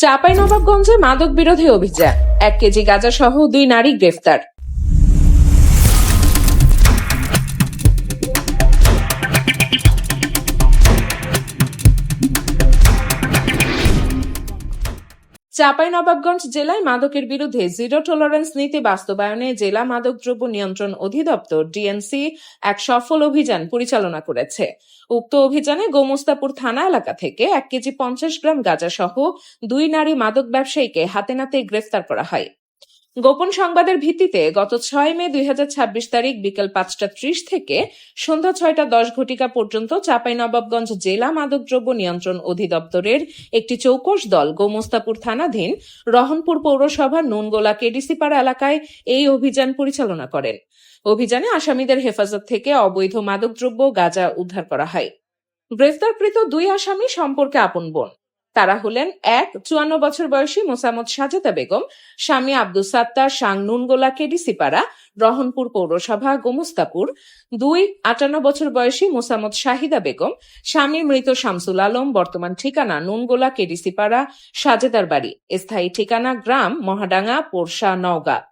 চাঁপাইনবাবগঞ্জে মাদক বিরোধী অভিযান, 1 কেজি গাঁজা সহ 2 নারী গ্রেফতার। চাঁপাইনবাবগঞ্জ জেলায় মাদকের বিরুদ্ধে জিরো টলারেন্স নীতি বাস্তবায়নে জেলা মাদকদ্রব্য নিয়ন্ত্রণ অধিদপ্তর ডিএনসি এক সফল অভিযান পরিচালনা করেছে। উক্ত অভিযানে গোমস্তাপুর থানা এলাকা থেকে 1 কেজি 50 গ্রাম গাঁজা সহ 2 নারী মাদক ব্যবসায়ীকে হাতে নাতে গ্রেফতার করা হয়। গোপন সংবাদের ভিত্তিতে গত 6 মে 2026 তারিখ বিকেল 5:30 থেকে সন্ধ্যা 6:10 ঘটিকা পর্যন্ত চাঁপাইনবাবগঞ্জ জেলা মাদকদ্রব্য নিয়ন্ত্রণ অধিদপ্তরের একটি চৌকস দল গোমস্তাপুর থানাধীন রহনপুর পৌরসভার নুনগোলা কেডিসিপাড়া এলাকায় এই অভিযান পরিচালনা করেন। অভিযানে আসামিদের হেফাজত থেকে অবৈধ মাদকদ্রব্য গাঁজা উদ্ধার করা হয়। গ্রেফতারকৃত 2 আসামি সম্পর্কে আপন বোন। তারা হলেন 1 54 বছর বয়সী মোসাম্মদ সাজেদা বেগম, স্বামী আব্দুস সাত্তার, সাং নুনগোলা কেডিসিপাড়া, রহনপুর পৌরসভা, গোমস্তাপুর। 2 58 বছর বয়সী মোসাম্মদ শাহিদা বেগম, স্বামী মৃত শামসুল আলম, বর্তমান ঠিকানা নুনগোলা কেডিসিপাড়া, সাজেদার বাড়ি, স্থায়ী ঠিকানা গ্রাম মহাডাঙ্গা, পোরশা, নওগাঁ।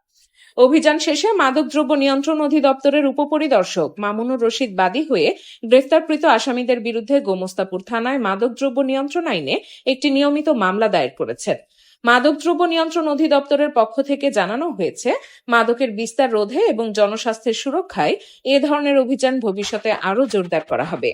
অভিযান শেষে মাদকদ্রব্য নিয়ন্ত্রণ অধিদপ্তরের উপপরিদর্শক মামুনুর রশিদ বাদী হয়ে গ্রেফতারকৃত আসামিদের বিরুদ্ধে গোমস্তাপুর থানায় মাদকদ্রব্য নিয়ন্ত্রণ আইনে একটি নিয়মিত মামলা দায়ের করেছেন। মাদকদ্রব্য নিয়ন্ত্রণ অধিদপ্তরের পক্ষ থেকে জানানো হয়েছে, মাদকের বিস্তার রোধে এবং জনস্বাস্থ্যের সুরক্ষায় এ ধরনের অভিযান ভবিষ্যতে আরও জোরদার করা হবে।